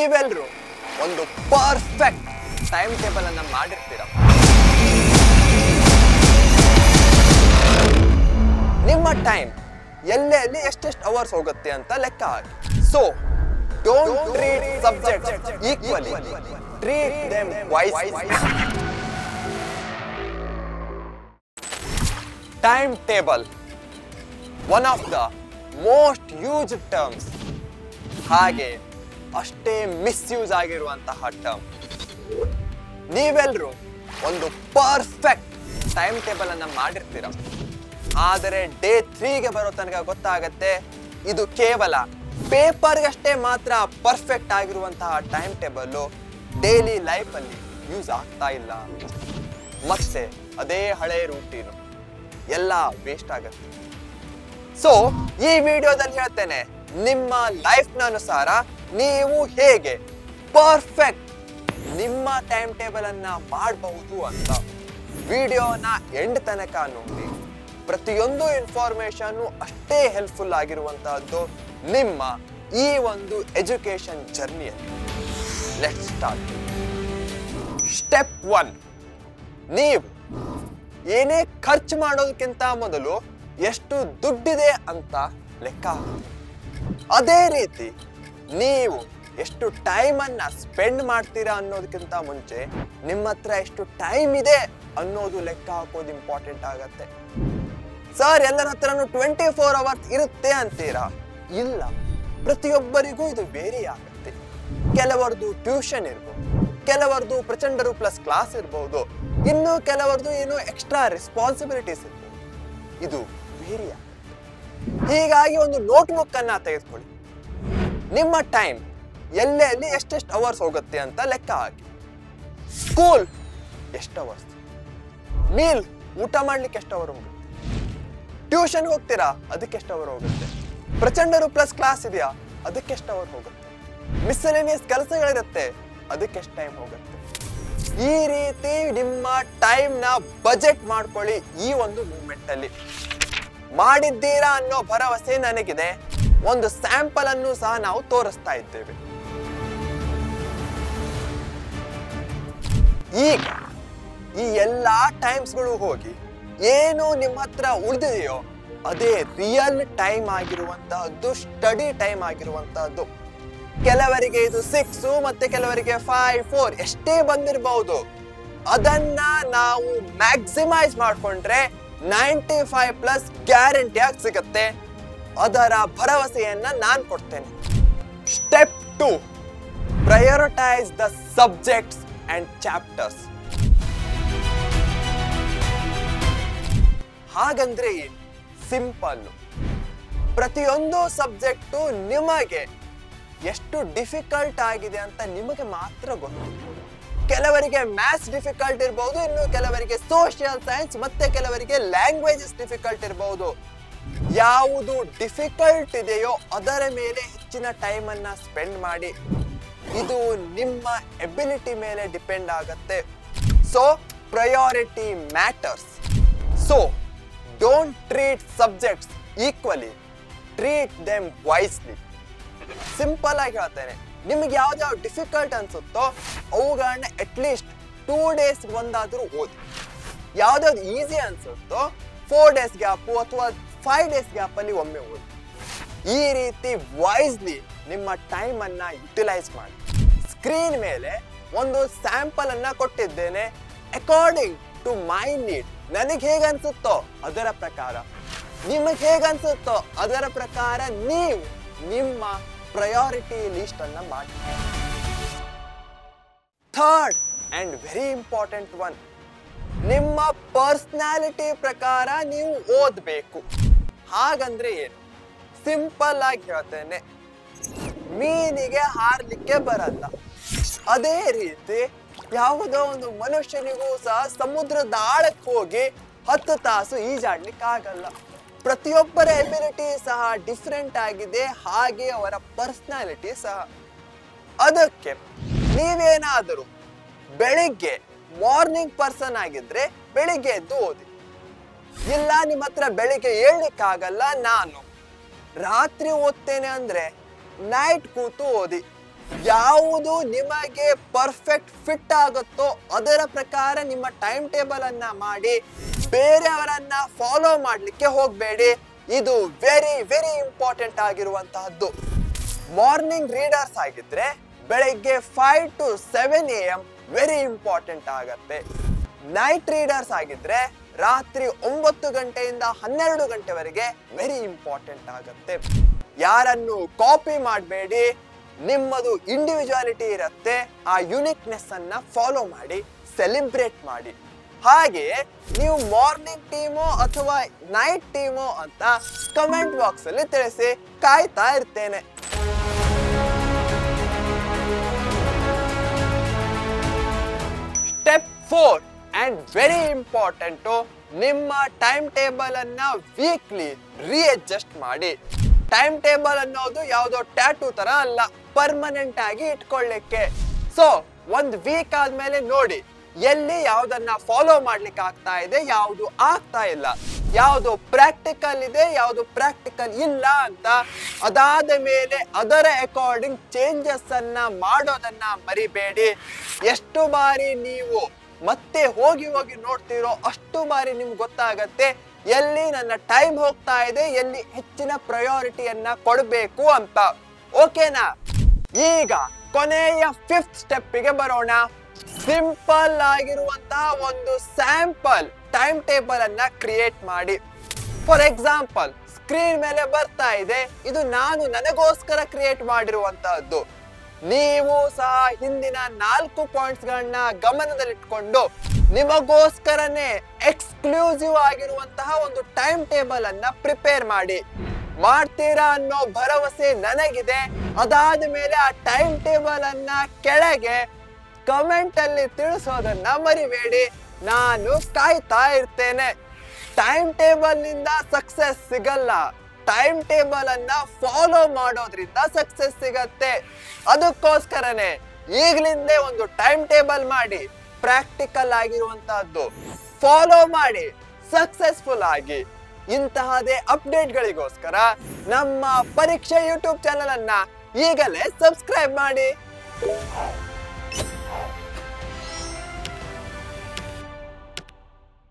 ನೀವೆಲ್ಲರೂ ಒಂದು perfect time table ಅನ್ನ ಮಾಡಿರ್ತೀರ. ನಿಮ್ಮ ಟೈಮ್ ಎಲ್ಲೆಲ್ಲಿ ಎಷ್ಟೆಷ್ಟು ಅವರ್ಸ್ ಹೋಗುತ್ತೆ ಅಂತ ಲೆಕ್ಕ ಹಾಕಿ. So don't treat subjects equally, treat them wisely. Time table one of the most used terms, ಹಾಗೆ ಅಷ್ಟೇ ಮಿಸ್ಯೂಸ್ ಆಗಿರುವಂತಹ ಟರ್ಮ್. ನೀವೆಲ್ಲರೂ ಒಂದು ಪರ್ಫೆಕ್ಟ್ ಟೈಮ್ ಟೇಬಲ್ ಅನ್ನ ಮಾಡಿರ್ತೀರ, ಆದರೆ ಡೇ 3ಗೆ ಬರೋ ತನಕ ಗೊತ್ತಾಗತ್ತೆ ಇದು ಕೇವಲ ಪೇಪರ್ಗಷ್ಟೇ ಮಾತ್ರ ಪರ್ಫೆಕ್ಟ್ ಆಗಿರುವಂತಹ ಟೈಮ್ ಟೇಬಲ್ ಡೈಲಿ ಲೈಫಲ್ಲಿ ಯೂಸ್ ಆಗ್ತಾ ಇಲ್ಲ ಅಂತ. ಮತ್ತೆ ಅದೇ ಹಳೆ ರೂಟೀನು ಎಲ್ಲ ವೇಸ್ಟ್ ಆಗತ್ತೆ. ಸೊ ಈ ವಿಡಿಯೋದಲ್ಲಿ ಹೇಳ್ತೇನೆ, ನಿಮ್ಮ ಲೈಫ್ನ ಅನುಸಾರ ನೀವು ಹೇಗೆ ಪರ್ಫೆಕ್ಟ್ ನಿಮ್ಮ ಟೈಮ್ ಟೇಬಲ್ ಅನ್ನ ಮಾಡಬಹುದು ಅಂತ. ವಿಡಿಯೋನ ಎಂಡ್ ತನಕ ನೋಡಿ. ಪ್ರತಿಯೊಂದು ಇನ್ಫಾರ್ಮೇಶನ್ ಅಷ್ಟೇ ಹೆಲ್ಪ್ಫುಲ್ ಆಗಿರುವಂತಹದ್ದು ನಿಮ್ಮ ಈ ಒಂದು ಎಜುಕೇಶನ್ ಜರ್ನಿಯಲ್ಲಿ. Let's start. ಸ್ಟೆಪ್ 1, ನೀವು ಏನೇ ಖರ್ಚು ಮಾಡೋದಕ್ಕಿಂತ ಮೊದಲು ಎಷ್ಟು ದುಡ್ಡಿದೆ ಅಂತ ಲೆಕ್ಕ ಹಾಕಿ. ಅದೇ ರೀತಿ ನೀವು ಎಷ್ಟು ಟೈಮ್ ಅನ್ನ ಸ್ಪೆಂಡ್ ಮಾಡ್ತೀರಾ ಅನ್ನೋದಕ್ಕಿಂತ ಮುಂಚೆ ನಿಮ್ಮ ಹತ್ರ ಎಷ್ಟು ಟೈಮ್ ಇದೆ ಅನ್ನೋದು ಲೆಕ್ಕ ಹಾಕೋದು ಇಂಪಾರ್ಟೆಂಟ್ ಆಗತ್ತೆ. ಸರ್, ಎಲ್ಲರ ಹತ್ರನೂ 24 ಅವರ್ಸ್ ಇರುತ್ತೆ ಅಂತೀರಾ? ಇಲ್ಲ, ಪ್ರತಿಯೊಬ್ಬರಿಗೂ ಇದು ವೇರಿ ಆಗತ್ತೆ. ಕೆಲವರದು ಟ್ಯೂಷನ್ ಇರ್ಬೋದು, ಕೆಲವರದು ಪ್ರಚಂಡರು ಪ್ಲಸ್ ಕ್ಲಾಸ್ ಇರ್ಬೋದು, ಇನ್ನು ಕೆಲವರದು ಏನೋ ಎಕ್ಸ್ಟ್ರಾ ರೆಸ್ಪಾನ್ಸಿಬಿಲಿಟೀಸ್ ಇರ್ಬೋದು. ಇದು ವೇರಿ ಆಗುತ್ತೆ. ಹೀಗಾಗಿ ಒಂದು ನೋಟ್ಬುಕ್ ಅನ್ನ ತೆಗೆದುಕೊಳ್ಳಿ. ನಿಮ್ಮ ಟೈಮ್ ಎಲ್ಲೆಲ್ಲಿ ಎಷ್ಟೆಷ್ಟು ಅವರ್ಸ್ ಹೋಗುತ್ತೆ ಅಂತ ಲೆಕ್ಕ ಹಾಕಿ. ಸ್ಕೂಲ್ ಎಷ್ಟು ಅವರ್ಸ್, ಮೀಲ್ ಊಟ ಮಾಡ್ಲಿಕ್ಕೆ ಎಷ್ಟು ಅವರ್ ಹೋಗುತ್ತೆ, ಟ್ಯೂಷನ್ ಹೋಗ್ತೀರಾ ಅದಕ್ಕೆ ಎಷ್ಟು ಅವರ್ ಹೋಗುತ್ತೆ, ಪ್ರಚಂಡರು ಪ್ಲಸ್ ಕ್ಲಾಸ್ ಇದೆಯಾ ಅದಕ್ಕೆ ಎಷ್ಟು ಅವರ್ ಹೋಗುತ್ತೆ, ಮಿಸ್ಸೆಲೇನಿಯಸ್ ಕೆಲಸಗಳಿರುತ್ತೆ ಅದಕ್ಕೆ ಎಷ್ಟು ಟೈಮ್ ಹೋಗುತ್ತೆ. ಈ ರೀತಿ ನಿಮ್ಮ ಟೈಮ್ ನ ಬಜೆಟ್ ಮಾಡ್ಕೊಳ್ಳಿ. ಈ ಒಂದು ಮೂಮೆಂಟ್ ಅಲ್ಲಿ ಮಾಡಿದ್ದೀರಾ ಅನ್ನೋ ಭರವಸೆ ನನಗಿದೆ. ಒಂದು ಸ್ಯಾಂಪಲ್ ಅನ್ನು ಸಹ ನಾವು ತೋರಿಸ್ತಾ ಇದ್ದೇವೆ. ಈಗ ಈ ಎಲ್ಲಾ ಟೈಮ್ಸ್ಗಳು ಹೋಗಿ ಏನು ನಿಮ್ಮ ಹತ್ರ ಉಳಿದಿದೆಯೋ ಅದೇ ರಿಯಲ್ ಟೈಮ್ ಆಗಿರುವಂತಹದ್ದು, ಸ್ಟಡಿ ಟೈಮ್ ಆಗಿರುವಂತಹದ್ದು. ಕೆಲವರಿಗೆ ಇದು 6 ಮತ್ತೆ ಕೆಲವರಿಗೆ 5, 4 ಎಷ್ಟೇ ಬಂದಿರಬಹುದು. ಅದನ್ನ ನಾವು ಮ್ಯಾಕ್ಸಿಮೈಸ್ ಮಾಡ್ಕೊಂಡ್ರೆ 95+ ಗ್ಯಾರಂಟಿ ಆಗಿ ಸಿಗತ್ತೆ. ಅದರ ಭರವಸೆಯನ್ನ ನಾನು ಕೊಡ್ತೇನೆ. Step 2, prioritise the subjects and chapters. ಹಾಗಂದ್ರೆ ಏನು? ಸಿಂಪಲ್. ಪ್ರತಿಯೊಂದು ಸಬ್ಜೆಕ್ಟು ನಿಮಗೆ ಎಷ್ಟು ಡಿಫಿಕಲ್ಟ್ ಆಗಿದೆ ಅಂತ ನಿಮಗೆ ಮಾತ್ರ ಗೊತ್ತು. ಕೆಲವರಿಗೆ ಮ್ಯಾಥ್ಸ್ ಡಿಫಿಕಲ್ಟ್ ಇರಬಹುದು, ಇನ್ನು ಕೆಲವರಿಗೆ ಸೋಷಿಯಲ್ ಸೈನ್ಸ್, ಮತ್ತೆ ಕೆಲವರಿಗೆ ಲ್ಯಾಂಗ್ವೇಜಸ್ ಡಿಫಿಕಲ್ಟ್ ಇರಬಹುದು. ಯಾವುದು ಡಿಫಿಕಲ್ಟ್ ಇದೆಯೋ ಅದರ ಮೇಲೆ ಹೆಚ್ಚಿನ ಟೈಮ್ ಅನ್ನ ಸ್ಪೆಂಡ್ ಮಾಡಿ. ಇದು ನಿಮ್ಮ ಎಬಿಲಿಟಿ ಮೇಲೆ ಡಿಪೆಂಡ್ ಆಗತ್ತೆ. So priority matters. So don't treat subjects equally, treat them wisely. Simple ಆಗಿ ಹೇಳ್ತೇನೆ, ನಿಮ್ಗೆ ಯಾವ್ದಾವ್ ಡಿಫಿಕಲ್ಟ್ ಅನ್ಸುತ್ತೋ ಅವುಗಳನ್ನ ಅಟ್ಲೀಸ್ಟ್ 2 ಡೇಸ್ ಒಂದಾದ್ರೂ ಓದಿ. ಯಾವ್ದಾವ್ದು ಈಸಿ ಅನ್ಸುತ್ತೋ 4 ಡೇಸ್ ಗ್ಯಾಪು ಅಥವಾ 5 ಡೇಸ್ ಗ್ಯಾಪ್ ಅಲ್ಲಿ ಒಮ್ಮೆ ಓದಿ. ಈ ರೀತಿ ವೈಸ್ಲಿ ನಿಮ್ಮ ಟೈಮ್ ಅನ್ನ ಯುಟಿಲೈಸ್ ಮಾಡಿ. ಸ್ಕ್ರೀನ್ ಮೇಲೆ ಒಂದು ಸ್ಯಾಂಪಲ್ ಅನ್ನ ಕೊಟ್ಟಿದ್ದೇನೆ. ಅಕಾರ್ಡಿಂಗ್ ಟು ಮೈ ನೀಡ್, ನನಗೆ ಹೇಗೆ ಅನ್ಸುತ್ತೋ ಅದರ ಪ್ರಕಾರ, ನಿಮಗೆ ಹೇಗೆ ಅನ್ಸುತ್ತೋ ಅದರ ಪ್ರಕಾರ ನೀವು ನಿಮ್ಮ ಪ್ರಯಾರಿಟಿ ಲಿಸ್ಟ್ ಅನ್ನ ಮಾಡಿ. Third and very important one, ನಿಮ್ಮ ಪರ್ಸನಾಲಿಟಿ ಪ್ರಕಾರ ನೀವು ಓದಬೇಕು. ಹಾಗಂದ್ರೆ ಏನು? ಸಿಂಪಲ್ ಆಗಿ ಹೇಳ್ತೇನೆ, ಮೀನಿಗೆ ಹಾರ್ಲಿಕ್ಕೆ ಬರಲ್ಲ. ಅದೇ ರೀತಿ ಯಾವುದೋ ಒಂದು ಮನುಷ್ಯನಿಗೂ ಸಹ ಸಮುದ್ರದ ಆಳಕ್ಕೆ ಹೋಗಿ 10 ತಾಸು ಈಜಾಡ್ಲಿಕ್ಕೆ ಆಗಲ್ಲ. ಪ್ರತಿಯೊಬ್ಬರ ಎಬಿಲಿಟಿ ಸಹ ಡಿಫ್ರೆಂಟ್ ಆಗಿದೆ, ಹಾಗೆ ಅವರ ಪರ್ಸನಾಲಿಟಿ ಸಹ. ಅದಕ್ಕೆ ನೀವೇನಾದರೂ ಬೆಳಿಗ್ಗೆ ಮಾರ್ನಿಂಗ್ ಪರ್ಸನ್ ಆಗಿದ್ರೆ ಬೆಳಿಗ್ಗೆ ಎದ್ದು ಓದಿ. ಇಲ್ಲ ನಿಮ್ಮ ಹತ್ರ ಬೆಳಿಗ್ಗೆ ಏಳ್ಲಿಕ್ಕಾಗಲ್ಲ, ನಾನು ರಾತ್ರಿ ಓದ್ತೇನೆ ಅಂದ್ರೆ ನೈಟ್ ಕೂತು ಓದಿ. ಯಾವುದು ನಿಮಗೆ ಪರ್ಫೆಕ್ಟ್ ಫಿಟ್ ಆಗುತ್ತೋ ಅದರ ಪ್ರಕಾರ ನಿಮ್ಮ ಟೈಮ್ ಟೇಬಲ್ ಅನ್ನ ಮಾಡಿ, ಬೇರೆಯವರನ್ನ ಫಾಲೋ ಮಾಡ್ಲಿಕ್ಕೆ ಹೋಗಬೇಡಿ. ಇದು ವೆರಿ ವೆರಿ ಇಂಪಾರ್ಟೆಂಟ್ ಆಗಿರುವಂತಹದ್ದು. ಮಾರ್ನಿಂಗ್ ರೀಡರ್ಸ್ ಆಗಿದ್ರೆ ಬೆಳಗ್ಗೆ 5 to 7 AM ವೆರಿ ಇಂಪಾರ್ಟೆಂಟ್ ಆಗತ್ತೆ. ನೈಟ್ ರೀಡರ್ಸ್ ಆಗಿದ್ರೆ ರಾತ್ರಿ 9 ಗಂಟೆಯಿಂದ 12 ಗಂಟೆವರೆಗೆ ವೆರಿ ಇಂಪಾರ್ಟೆಂಟ್ ಆಗತ್ತೆ. ಯಾರನ್ನು ಕಾಪಿ ಮಾಡಬೇಡಿ, ನಿಮ್ಮದು ಇಂಡಿವಿಜುವಾಲಿಟಿ ಇರುತ್ತೆ. ಆ ಯುನಿಕ್ನೆಸ್ ಅನ್ನ ಫಾಲೋ ಮಾಡಿ, ಸೆಲೆಬ್ರೇಟ್ ಮಾಡಿ. ಹಾಗೆ ನೀವು ಮಾರ್ನಿಂಗ್ ಟೀಮೋ ಅಥವಾ ನೈಟ್ ಟೀಮೋ ಅಂತ ಕಮೆಂಟ್ ಬಾಕ್ಸ್ ಅಲ್ಲಿ ತಿಳಿಸಿ, ಕಾಯ್ತಾ ಇರ್ತೇನೆ. ಸ್ಟೆಪ್ 4 ಅಂಡ್ ವೆರಿ ಇಂಪಾರ್ಟೆಂಟ್, ನಿಮ್ಮ ಟೈಮ್ ಟೇಬಲ್ ಅನ್ನ ವೀಕ್ಲಿ ರೀಅಡ್ಜಸ್ಟ್ ಮಾಡಿ. ಟೈಮ್ ಟೇಬಲ್ ಅನ್ನೋದು ಯಾವುದೋ ಟ್ಯಾಟೂ ತರ ಅಲ್ಲ, ಪರ್ಮನೆಂಟ್ ಆಗಿ ಇಟ್ಕೊಳ್ಳಿಕ್ಕೆ. ಸೊ ಒಂದ್ ವೀಕ್ ಆದ್ಮೇಲೆ ನೋಡಿ ಎಲ್ಲಿ ಯಾವ್ದನ್ನ ಫಾಲೋ ಮಾಡ್ಲಿಕ್ಕೆ ಆಗ್ತಾ ಇದೆ, ಯಾವುದು ಆಗ್ತಾ ಇಲ್ಲ, ಯಾವುದು ಪ್ರಾಕ್ಟಿಕಲ್ ಇದೆ, ಯಾವುದು ಪ್ರಾಕ್ಟಿಕಲ್ ಇಲ್ಲ ಅಂತ. ಅದಾದ ಮೇಲೆ ಅದರ ಅಕಾರ್ಡಿಂಗ್ ಚೇಂಜಸ್ ಅನ್ನ ಮಾಡೋದನ್ನ ಮರಿಬೇಡಿ. ಎಷ್ಟು ಬಾರಿ ನೀವು ಮತ್ತೆ ಹೋಗಿ ನೋಡ್ತಿರೋ ಅಷ್ಟು ಬಾರಿ ನಿಮ್ಗೆ ಗೊತ್ತಾಗತ್ತೆ ಎಲ್ಲಿ ನನ್ನ ಟೈಮ್ ಹೋಗ್ತಾ ಇದೆ, ಎಲ್ಲಿ ಹೆಚ್ಚಿನ ಪ್ರಯಾರಿಟಿಯನ್ನ ಕೊಡಬೇಕು ಅಂತ. ಓಕೆನಾ? ಈಗ ಕೊನೆಯ 5th ಸ್ಟೆಪ್ಪಿಗೆ ಬರೋಣ. ಸಿಂಪಲ್ ಆಗಿರುವಂತಹ ಒಂದು ಸ್ಯಾಂಪಲ್ ಟೈಮ್ ಟೇಬಲ್ ಅನ್ನ ಕ್ರಿಯೇಟ್ ಮಾಡಿ. ಫಾರ್ ಎಕ್ಸಾಂಪಲ್, ಸ್ಕ್ರೀನ್ ಮೇಲೆ ಬರ್ತಾ ಇದೆ, ಇದು ನಾನು ನನಗೋಸ್ಕರ ಕ್ರಿಯೇಟ್ ಮಾಡಿರುವಂತಹದ್ದು. ನೀವು ಸಹ ಹಿಂದಿನ 4 ಪಾಯಿಂಟ್ಸ್ ಗಳನ್ನ ಗಮನದಲ್ಲಿಟ್ಕೊಂಡು ನಿಮಗೋಸ್ಕರನೇ ಎಕ್ಸ್ಕ್ಲೂಸಿವ್ ಆಗಿರುವಂತಹ ಒಂದು ಟೈಮ್ ಟೇಬಲ್ ಅನ್ನ ಪ್ರಿಪೇರ್ ಮಾಡ್ತೀರಾ ಅನ್ನೋ ಭರವಸೆ ನನಗಿದೆ. ಅದಾದ ಮೇಲೆ ಆ ಟೈಮ್ ಟೇಬಲ್ ಅನ್ನ ಕೆಳಗೆ ಕಮೆಂಟ್ ಅಲ್ಲಿ ತಿಳಿಸೋದನ್ನ ಮರಿಬೇಡಿ. ನಾನು ಕಾಯ್ತಾ ಇರ್ತೇನೆ. ಟೈಮ್ ಟೇಬಲ್ ನಿಂದ ಸಕ್ಸಸ್ ಸಿಗಲ್ಲ, ಟೈಮ್ ಟೇಬಲ್ ಅನ್ನ ಫಾಲೋ ಮಾಡೋದ್ರಿಂದ ಸಕ್ಸಸ್ ಸಿಗತ್ತೆ. ಅದಕ್ಕೋಸ್ಕರನೇ ಈಗಲಿಂದೇ ಒಂದು ಟೈಮ್ ಟೇಬಲ್ ಮಾಡಿ, ಪ್ರಾಕ್ಟಿಕಲ್ ಆಗಿರುವಂತಹದ್ದು ಫಾಲೋ ಮಾಡಿ, ಸಕ್ಸಸ್ಫುಲ್ ಆಗಿ. ಇಂತಹದೇ ಅಪ್ಡೇಟ್ಗಳಿಗೋಸ್ಕರ ನಮ್ಮ ಪರೀಕ್ಷೆ ಯೂಟ್ಯೂಬ್ ಚಾನೆಲ್ ಅನ್ನ ಈಗಲೇ ಸಬ್ಸ್ಕ್ರೈಬ್ ಮಾಡಿ.